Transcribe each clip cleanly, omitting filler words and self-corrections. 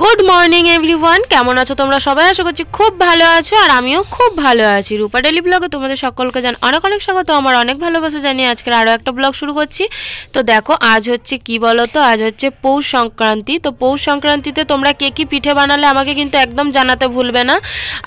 Good morning everyone, কেমন আছো তোমরা সবাই? আশা করছি খুব ভালো আছো আর আমিও খুব ভালো আছি। রূপা ডেলি ব্লগে তোমাদের সকলকে অনেক অনেক স্বাগত। আমার অনেক ভালোবাসা জানিয়ে আজকের আরও একটা ব্লগ শুরু করছি। তো দেখো, আজ হচ্ছে কি বলো তো, আজ হচ্ছে পৌষ সংক্রান্তি। তো পৌষ সংক্রান্তিতে তোমরা কে কী পিঠে বানালে আমাকে কিন্তু একদম জানাতে ভুলবে না।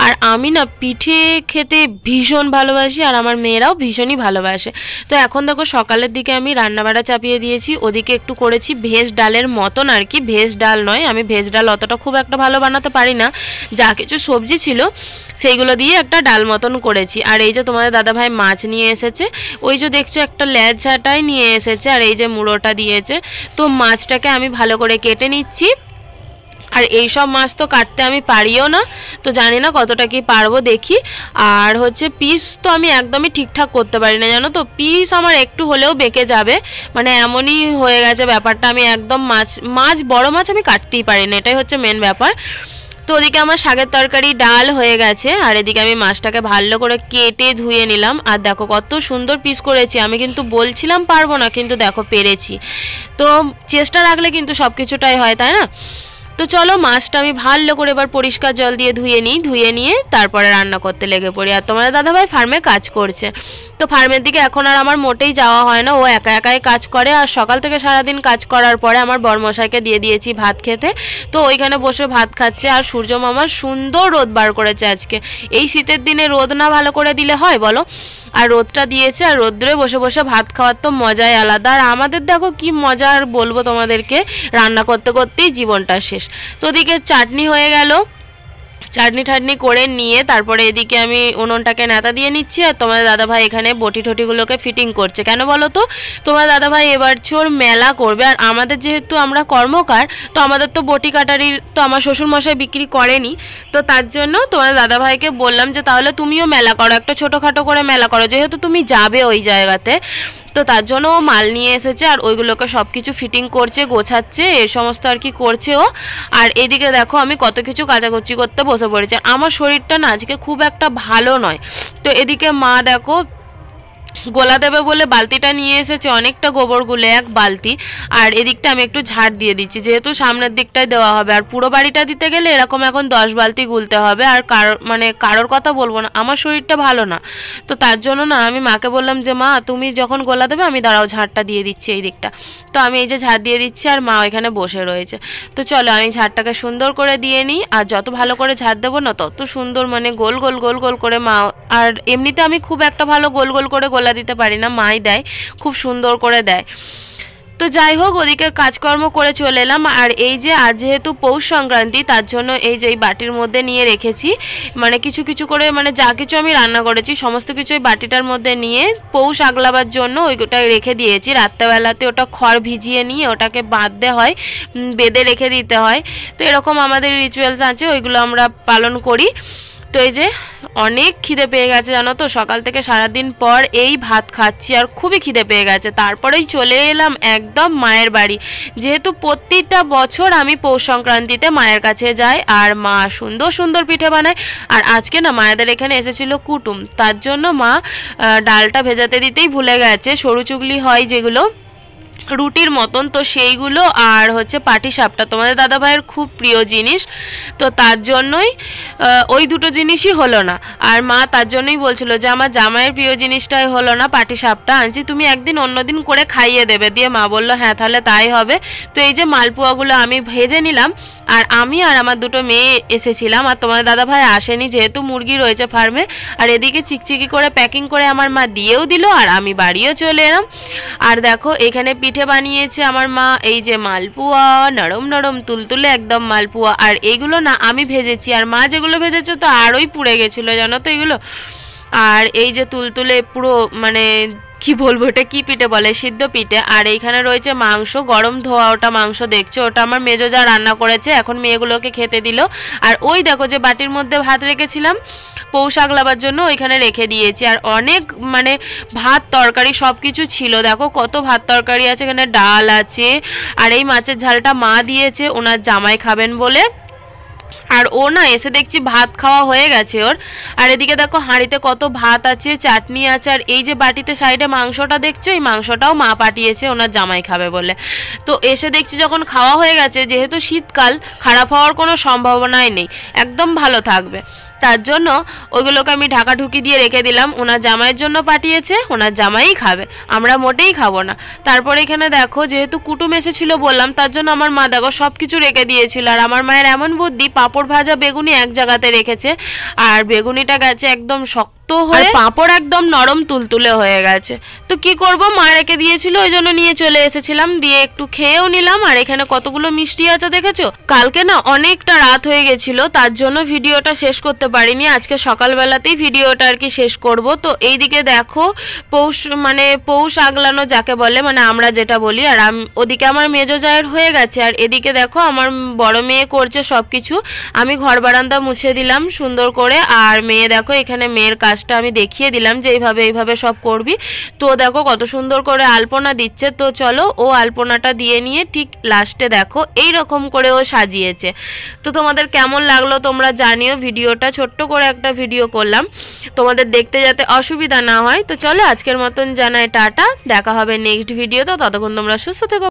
আর আমি না পিঠে খেতে ভীষণ ভালোবাসি আর আমার মেয়েরাও ভীষণই ভালোবাসে। তো এখন দেখো সকালের দিকে আমি রান্নাবাড়া চাপিয়ে দিয়েছি। ওদিকে একটু করেছি ভেজ ডালের মতন আর কি, ভেজ ডাল নয়, আমি ভেজ ডাল অতটা খুব একটা ভালো বানাতে পারি না। যা কিছু সবজি ছিল সেইগুলো দিয়ে একটা ডাল মতন করেছি। আর এই যে তোমাদের দাদাভাই মাছ নিয়ে এসেছে, ওই যে দেখছো একটা লেজাটাই নিয়ে এসেছে আর এই যে মুড়োটা দিয়েছে। তো মাছটাকে আমি ভালো করে কেটে নিচ্ছি। আর এই সব মাছ তো কাটতে আমি পারিও না, তো জানি না কতটা কি পারবো, দেখি। আর হচ্ছে পিস তো আমি একদমই ঠিকঠাক করতে পারি না, জানো তো, পিস আমার একটু হলেও বেঁকে যাবে, মানে এমনই হয়ে গেছে ব্যাপারটা। আমি একদম মাছ বড় মাছ আমি কাটতেই পারি না, এটাই হচ্ছে মেন ব্যাপার। তো ওদিকে আমার শাকের তরকারি ডাল হয়ে গেছে আর এদিকে আমি মাছটাকে ভালো করে কেটে ধুয়ে নিলাম। আর দেখো কত সুন্দর পিস করেছি, আমি কিন্তু বলছিলাম পারবো না, কিন্তু দেখো পেরেছি। তো চেষ্টা রাখলে কিন্তু সব কিছুটাই হয়, তাই না? তো চলো মাছটা আমি ভালো করে এবার পরিষ্কার জল দিয়ে ধুয়ে নিয়ে তারপরে রান্না করতে লেগে পড়ি। আর তোমার দাদাভাই ফার্মে কাজ করছে, তো ফার্মের দিকে এখন আর আমার মোটেই যাওয়া হয় না, ও একা একাই কাজ করে। আর সকাল থেকে সারাদিন কাজ করার পরে আমার বরমশাইকে দিয়ে দিয়েছি ভাত খেতে, তো ওইখানে বসে ভাত খাচ্ছে। আর সূর্য মামা সুন্দর রোদ বার করেছে আজকে। এই শীতের দিনে রোদ না ভালো করে দিলে হয় বলো? আর রোদটা দিয়েছে আর রোদ্রে বসে বসে ভাত খাওয়ার তো মজাই আলাদা। আর আমাদের দেখো কি মজা, আর বলবো তোমাদেরকে, রান্না করতে করতেই জীবনটা শেষ। তো ওদিকে চাটনি হয়ে গেল, চাটনি করে নিয়ে তারপরে এদিকে আমি উনুনটাকে নেতা দিয়ে নিচ্ছি। আর তোমার দাদাভাই এখানে বটি টটিগুলোকে ফিটিং করছে। কেন বলো তো, তোমার দাদাভাই এবার চোর মেলা করবে। আর আমাদের যেহেতু আমরা কর্মকার, তো আমাদের তো বটি কাটারির তো আমার শ্বশুরমশাই বিক্রি করেনি, তো তার জন্য তোমার দাদাভাইকে বললাম যে তাহলে তুমিও মেলা করো, একটা ছোটোখাটো করে মেলা করো, যেহেতু তুমি যাবে ওই জায়গাতে। তো তার জন্য ও মাল নিয়ে এসেছে আর ওইগুলোকে সব কিছু ফিটিং করছে, গোছাচ্ছে, এই সমস্ত আর কি করছে ও। আর এদিকে দেখো আমি কত কিছু কাচাকুচি করতে বসে পড়েছি। আমার শরীরটা না আজকে খুব একটা ভালো নয়। তো এদিকে মা দেখো গোলা দেবে বলে বালতিটা নিয়ে এসেছে, অনেকটা গোবর গুলে এক বালতি। আর এদিকটা আমি একটু ঝাড় দিয়ে দিচ্ছি, যেহেতু সামনের দিকটায় দেওয়া হবে। আর পুরো বাড়িটা দিতে গেলে এরকম এখন 10 বালতি গুলতে হবে। আর কারোর কথা বলবো না, আমার শরীরটা ভালো না, তো তার জন্য না আমি মাকে বললাম যে মা তুমি যখন গোলা দেবে আমি দাঁড়াও ঝাড়টা দিয়ে দিচ্ছি এই দিকটা। তো আমি এই যে ঝাড় দিয়ে দিচ্ছি আর মা ওইখানে বসে রয়েছে। তো চলো আমি ঝাড়টাকে সুন্দর করে দিয়ে নিই। আর যত ভালো করে ঝাড় দেবো না তত সুন্দর, মানে গোল গোল গোল গোল করে মা। আর এমনিতে আমি খুব একটা ভালো গোল গোল করে গোলা দিতে পারি না, মাই দেয়, খুব সুন্দর করে দেয়। তো যাই হোক, ওদিকের কাজকর্ম করে চলে এলাম। আর এই যে আজ যেহেতু পৌষ সংক্রান্তি, তার জন্য এই যে এই বাটির মধ্যে নিয়ে রেখেছি, মানে কিছু কিছু করে, মানে যা কিছু আমি রান্না করেছি সমস্ত কিছু ওই বাটিটার মধ্যে নিয়ে পৌষ আগলাবার জন্য ওইটাই রেখে দিয়েছি। রাত্রেবেলাতে ওটা খড় ভিজিয়ে নিয়ে ওটাকে বাঁধতে হয়, বেঁধে রেখে দিতে হয়। তো এরকম আমাদের রিচুয়ালস আছে, ওইগুলো আমরা পালন করি। তো এই যে অনেক খিদে পেয়ে গেছে, জানো তো, সকাল থেকে সারাদিন পর এই ভাত খাচ্ছি আর খুবই খিদে পেয়ে গেছে। তারপরেই চলে এলাম একদম মায়ের বাড়ি, যেহেতু প্রতিটা বছর আমি পৌষ সংক্রান্তিতে মায়ের কাছে যাই আর মা সুন্দর সুন্দর পিঠে বানায়। আর আজকে না মায়েদের এখানে এসেছিল কুটুম, তার জন্য মা ডালটা ভেজাতে দিতেই ভুলে গেছে, সরু চুগলি হয় যেগুলো রুটির মতন, তো সেইগুলো আর হচ্ছে পাটিসাপটা তোমাদের দাদাভাইয়ের খুব প্রিয় জিনিস, তো তার জন্যই ওই দুটো জিনিসই হলো না। আর মা তার জন্যই বলছিল যে আমার জামাইয়ের প্রিয় জিনিসটাই হলো না, পাটিসাপটা আনছি, তুমি একদিন অন্যদিন করে খাইয়ে দেবে। দিয়ে মা বললো হ্যাঁ তাহলে তাই হবে। তো এই যে মালপোয়াগুলো আমি ভেজে নিলাম আর আমি আর আমার দুটো মেয়ে এসেছিলাম। আর তোমাদের দাদাভাই আসেনি, যেহেতু মুরগি রয়েছে ফার্মে। আর এদিকে চিকচিকি করে প্যাকিং করে আমার মা দিয়েও দিল আর আমি বাড়িও চলে এলাম। আর দেখো এখানে পিঠে বানিয়েছে আমার মা, এই যে মালপোয়া, নরম নরম তুলতুলে একদম মালপোয়া। আর এইগুলো না আমি ভেজেছি, আর মা যেগুলো ভেজেছে তো আরোই পুড়ে গেছিলো, জানো তো এগুলো। আর এই যে তুলতুলে পুরো, মানে কি বলবো, এটা কি পিঠে বলে, সিদ্ধ পিঠে। আর এইখানে রয়েছে মাংস, গরম ধোয়া ওটা মাংস দেখছো, ওটা আমার মেজো যা রান্না করেছে, এখন মেয়েগুলোকে খেতে দিল। আর ওই দেখো যে বাটির মধ্যে ভাত রেখেছিলাম পৌষ আগলাবার জন্য, ওইখানে রেখে দিয়েছি। আর অনেক, মানে ভাত তরকারি সব কিছু ছিল, দেখো কত ভাত তরকারি আছে, এখানে ডাল আছে। আর এই মাছের ঝালটা মা দিয়েছে ওনার জামাই খাবেন বলে, আর ও না এসে দেখছি ভাত খাওয়া হয়ে গেছে ওর। আর এদিকে দেখো হাঁড়িতে কত ভাত আছে, চাটনি আছে, আর এই যে বাটিতে সাইডে মাংসটা দেখছো, এই মাংসটাও মা পাঠিয়েছে ওনার জামাই খাবে বলে। তো এসে দেখছি যখন খাওয়া হয়ে গেছে, যেহেতু শীতকাল খারাপ হওয়ার কোনো সম্ভাবনাই নেই, একদম ভালো থাকবে, তার জন্য ওইগুলোকে আমি ঢাকাঢুকি দিয়ে রেখে দিলাম। ওনার জামাইয়ের জন্য পাঠিয়েছে, ওনার জামাই খাবে, আমরা মোটেই খাবো না। তারপরে এখানে দেখো যেহেতু কুটুম এসেছিল বললাম, তার জন্য আমার মা দেখো সব কিছু রেখে দিয়েছিল। আর আমার মায়ের এমন বুদ্ধি, পাঁপড় ভাজা বেগুনি এক জায়গাতে রেখেছে, আর বেগুনিটা গেছে একদম শক্ত হয়ে, পাঁপড় একদম নরম তুলতুলে হয়ে গেছে। তো কি করব, মা রেখে দিয়েছিল, ওই জন্য নিয়ে চলে এসেছিলাম, দিয়ে একটু খেয়েও নিলাম। আর এখানে কতগুলো মিষ্টি আছে দেখেছো। কালকে না অনেকটা রাত হয়ে গেছিল, তার জন্য ভিডিওটা শেষ করতে পারিনি, আজকে সকালবেলাতেই ভিডিওটা আর কি শেষ করব। তো এইদিকে দেখো পৌষ আগলানো যাকে বলে, মানে আমরা যেটা বলি। আর ওদিকে আমার মেজো জায়ের হয়ে গেছে, আর এদিকে দেখো আমার বড় মেয়ে করছে সব কিছু। আমি ঘর বারান্দা মুছে দিলাম সুন্দর করে, আর মেয়ে দেখো এখানে মেয়ের কাজটা আমি দেখিয়ে দিলাম যে এইভাবে সব করবি। তো দেখো কত সুন্দর করে আলপনা দিচ্ছে। তো চলো ও আলপনাটা দিয়ে নিয়ে ঠিক লাস্টে দেখো এই রকম করে ও সাজিয়েছে। তো তোমাদের কেমন লাগলো তোমরা জানিও। ভিডিওটা ছোট্ট করে একটা ভিডিও করলাম তোমাদের দেখতে যাতে অসুবিধা না হয়। তো চলো আজকের মতন জানাই টাটা, দেখা হবে নেক্সট ভিডিওতে, ততক্ষণ তোমরা সুস্থ থেকো।